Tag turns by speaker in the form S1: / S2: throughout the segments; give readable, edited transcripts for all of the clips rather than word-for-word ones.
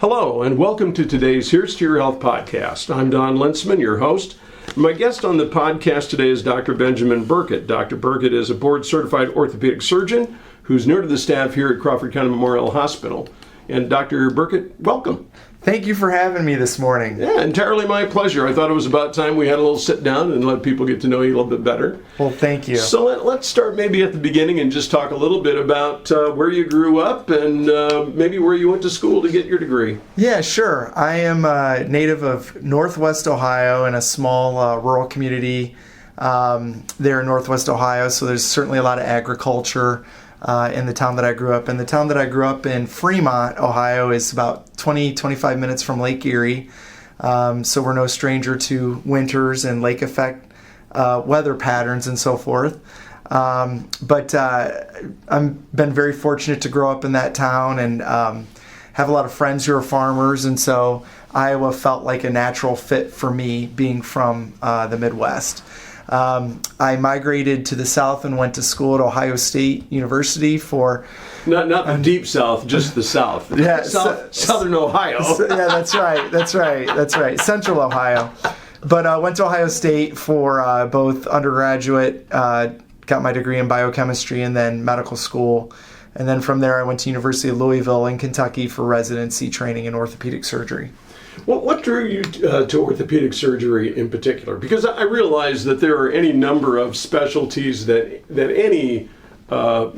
S1: Hello, and welcome to today's Here's to Your Health podcast. I'm Don Linsman, your host. My guest on the podcast today is Dr. Benjamin Burkett. Dr. Burkett is a board-certified orthopedic surgeon who's new to the staff here at Crawford County Memorial Hospital. And Dr. Burkett, welcome.
S2: Thank you for having me this morning.
S1: Yeah, entirely my pleasure. I thought it was about time we had a little sit down and let people get to know you a little bit better.
S2: Well, thank you.
S1: So let's start maybe at the beginning and just talk a little bit about where you grew up and maybe where you went to school to get your degree.
S2: Yeah, sure. I am a native of Northwest Ohio in a small rural community there in Northwest Ohio, so there's certainly a lot of agriculture in the town that I grew up in. The town that I grew up in, Fremont, Ohio, is about 25 minutes from Lake Erie. So we're no stranger to winters and lake effect weather patterns and so forth. But I've been very fortunate to grow up in that town and have a lot of friends who are farmers. And so Iowa felt like a natural fit for me being from the Midwest. I migrated to the South and went to school at Ohio State University for...
S1: Not the deep South, just the South.
S2: Yeah,
S1: Southern Ohio.
S2: Yeah, that's right. Central Ohio. But I went to Ohio State for both undergraduate, got my degree in biochemistry, and then medical school. And then from there I went to University of Louisville in Kentucky for residency training in orthopedic surgery.
S1: What drew you to orthopedic surgery in particular? Because I realize that there are any number of specialties that any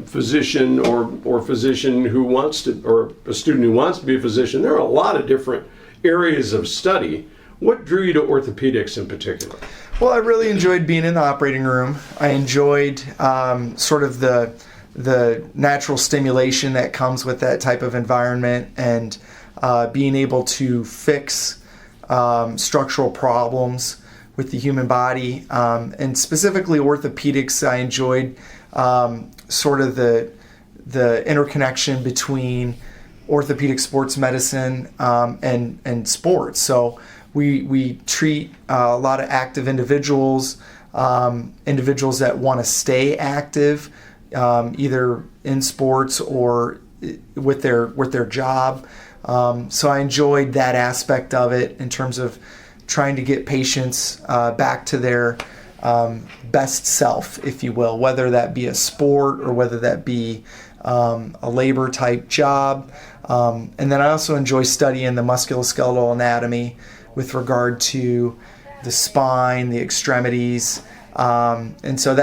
S1: physician or physician who wants to, or a student who wants to be a physician, there are a lot of different areas of study. What drew you to orthopedics in particular?
S2: Well, I really enjoyed being in the operating room. I enjoyed sort of the natural stimulation that comes with that type of environment, and being able to fix structural problems with the human body. And specifically orthopedics, I enjoyed sort of the interconnection between orthopedic sports medicine and sports. So we treat a lot of active individuals, individuals that want to stay active, either in sports or with their job. So I enjoyed that aspect of it in terms of trying to get patients back to their best self, if you will, whether that be a sport or whether that be a labor type job. And then I also enjoy studying the musculoskeletal anatomy with regard to the spine, the extremities. And so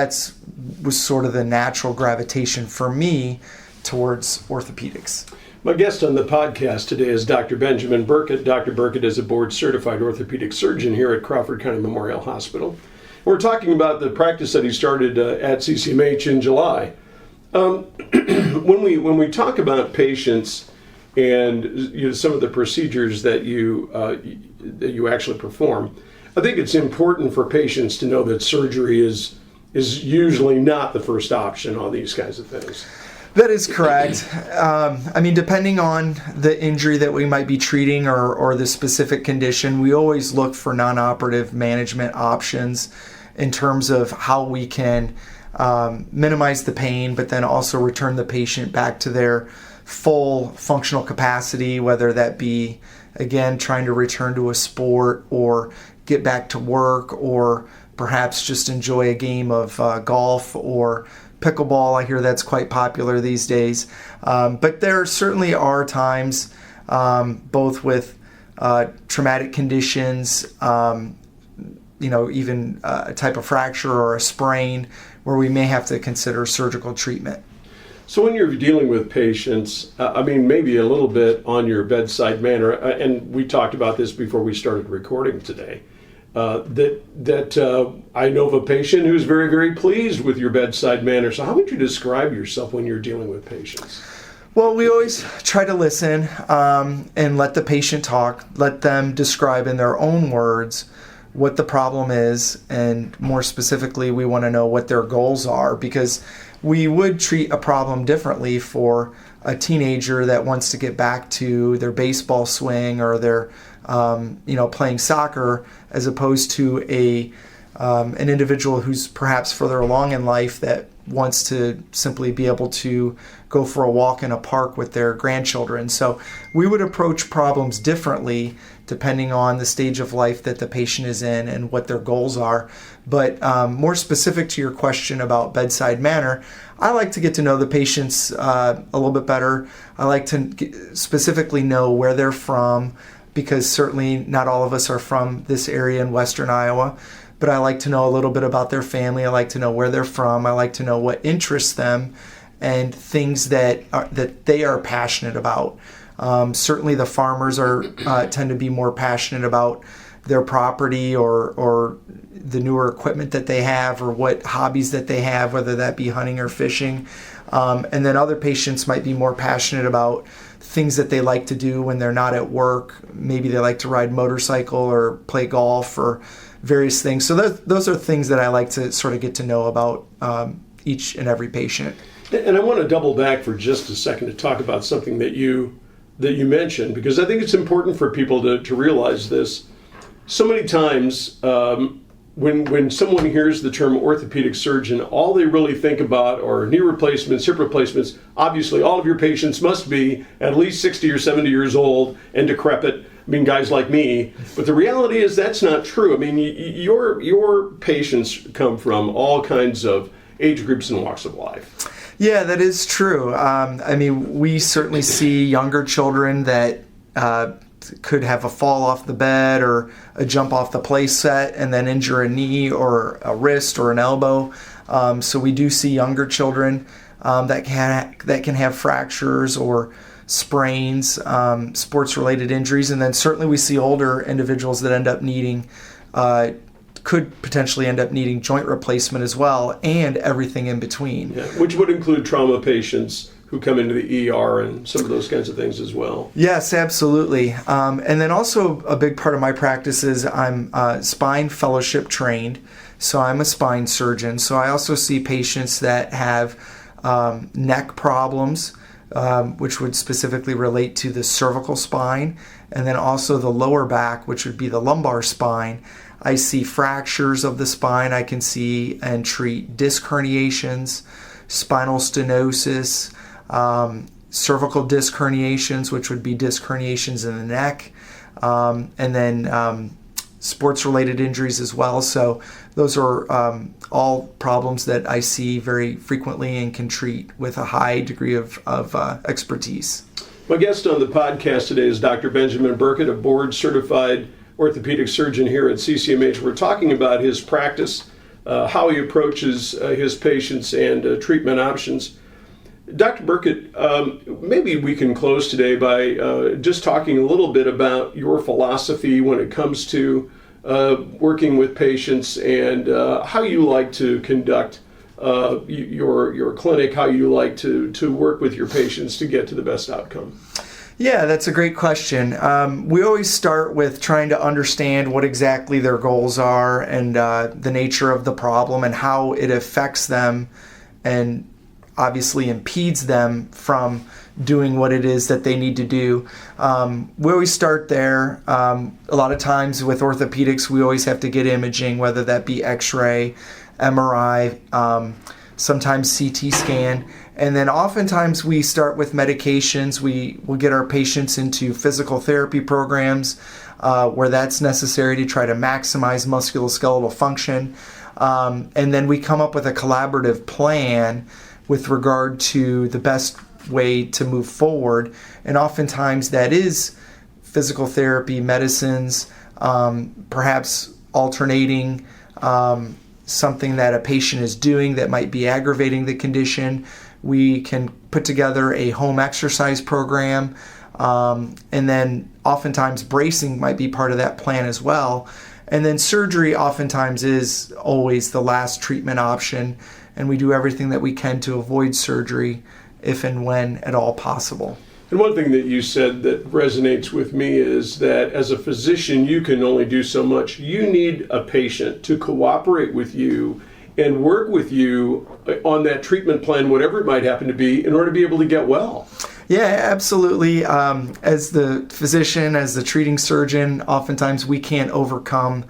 S2: was sort of the natural gravitation for me towards orthopedics.
S1: My guest on the podcast today is Dr. Benjamin Burkett. Dr. Burkett is a board-certified orthopedic surgeon here at Crawford County Memorial Hospital. We're talking about the practice that he started at CCMH in July. When we talk about patients and some of the procedures that you actually perform, I think it's important for patients to know that surgery is usually not the first option on these kinds of things.
S2: That is correct. Depending on the injury that we might be treating or the specific condition, we always look for non-operative management options in terms of how we can minimize the pain, but then also return the patient back to their full functional capacity, whether that be, again, trying to return to a sport or get back to work, or perhaps just enjoy a game of golf or pickleball. I hear that's quite popular these days. But there certainly are times, both with traumatic conditions, even a type of fracture or a sprain, where we may have to consider surgical treatment.
S1: So when you're dealing with patients, maybe a little bit on your bedside manner, and we talked about this before we started recording today, that I know of a patient who's very, very pleased with your bedside manner. So how would you describe yourself when you're dealing with patients?
S2: Well, we always try to listen and let the patient talk, let them describe in their own words what the problem is, and more specifically, we want to know what their goals are, because we would treat a problem differently for a teenager that wants to get back to their baseball swing or their playing soccer, as opposed to an individual who's perhaps further along in life that wants to simply be able to go for a walk in a park with their grandchildren. So we would approach problems differently depending on the stage of life that the patient is in and what their goals are. But more specific to your question about bedside manner, I like to get to know the patients a little bit better. I like to specifically know where they're from, because certainly not all of us are from this area in Western Iowa. But I like to know a little bit about their family. I like to know where they're from. I like to know what interests them and things that they are passionate about. Certainly the farmers tend to be more passionate about their property or the newer equipment that they have, or what hobbies that they have, whether that be hunting or fishing. And then other patients might be more passionate about things that they like to do when they're not at work. Maybe they like to ride motorcycle or play golf or various things. So those are things that I like to sort of get to know about each and every patient.
S1: And I want to double back for just a second to talk about something that you mentioned, because I think it's important for people to realize this. So many times when someone hears the term orthopedic surgeon, all they really think about are knee replacements, hip replacements. Obviously, all of your patients must be at least 60 or 70 years old and decrepit. I mean, guys like me. But the reality is that's not true. I mean, your patients come from all kinds of age groups and walks of life.
S2: Yeah, that is true. I mean, we certainly see younger children that could have a fall off the bed or a jump off the play set and then injure a knee or a wrist or an elbow. So we do see younger children that can have fractures or sprains, sports-related injuries, and then certainly we see older individuals that end up needing, could potentially end up needing joint replacement as well, and everything in between.
S1: Yeah, which would include trauma patients who come into the ER and some of those kinds of things as well.
S2: Yes, absolutely. And then also a big part of my practice is I'm spine fellowship trained, so I'm a spine surgeon. So I also see patients that have neck problems, which would specifically relate to the cervical spine, and then also the lower back, which would be the lumbar spine. I see fractures of the spine. I can see and treat disc herniations, spinal stenosis, cervical disc herniations, which would be disc herniations in the neck, and then sports-related injuries as well. So those are all problems that I see very frequently and can treat with a high degree of expertise.
S1: My guest on the podcast today is Dr. Benjamin Burkett, a board-certified orthopedic surgeon here at CCMH. We're talking about his practice, how he approaches his patients, and treatment options. Dr. Burkett, maybe we can close today by just talking a little bit about your philosophy when it comes to working with patients, and how you like to conduct your clinic, how you like to work with your patients to get to the best outcome.
S2: Yeah, that's a great question. We always start with trying to understand what exactly their goals are and the nature of the problem and how it affects them and obviously impedes them from doing what it is that they need to do. We always start there. A lot of times with orthopedics, we always have to get imaging, whether that be X-ray, MRI, sometimes CT scan. And then oftentimes we start with medications. We will get our patients into physical therapy programs where that's necessary to try to maximize musculoskeletal function. And then we come up with a collaborative plan with regard to the best way to move forward. And oftentimes that is physical therapy, medicines, perhaps alternating something that a patient is doing that might be aggravating the condition. We can put together a home exercise program, and then oftentimes bracing might be part of that plan as well. And then surgery oftentimes is always the last treatment option, and we do everything that we can to avoid surgery if and when at all possible.
S1: And one thing that you said that resonates with me is that as a physician, you can only do so much. You need a patient to cooperate with you and work with you on that treatment plan, whatever it might happen to be, in order to be able to get well.
S2: Yeah, absolutely. As the physician, as the treating surgeon, oftentimes we can't overcome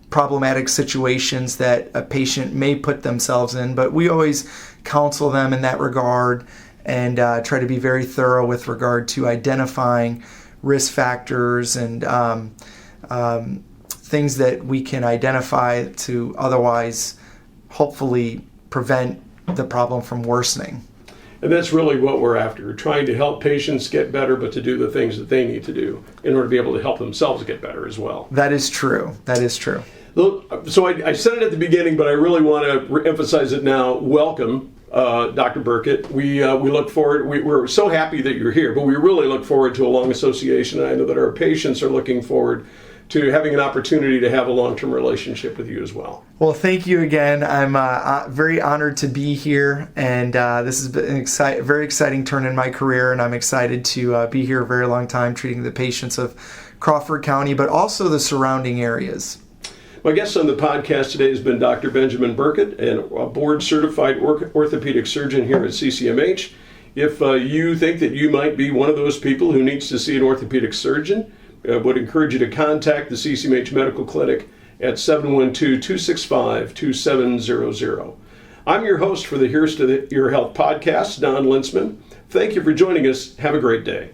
S2: problematic situations that a patient may put themselves in, but we always counsel them in that regard and try to be very thorough with regard to identifying risk factors and things that we can identify to otherwise hopefully prevent the problem from worsening.
S1: And that's really what we're after, trying to help patients get better, but to do the things that they need to do in order to be able to help themselves get better as well.
S2: That is true. That is true.
S1: So I said it at the beginning, but I really want to emphasize it now. Welcome, Dr. Burkett. We look forward, we're so happy that you're here, but we really look forward to a long association. And I know that our patients are looking forward to having an opportunity to have a long-term relationship with you as well.
S2: Well, thank you again. I'm very honored to be here, and this has been a very exciting turn in my career, and I'm excited to be here a very long time treating the patients of Crawford County, but also the surrounding areas.
S1: My guest on the podcast today has been Dr. Benjamin Burkett, and a board-certified orthopedic surgeon here at CCMH. If you think that you might be one of those people who needs to see an orthopedic surgeon, I would encourage you to contact the CCMH Medical Clinic at 712-265-2700. I'm your host for the Here's to Your Health podcast, Don Lintzman. Thank you for joining us. Have a great day.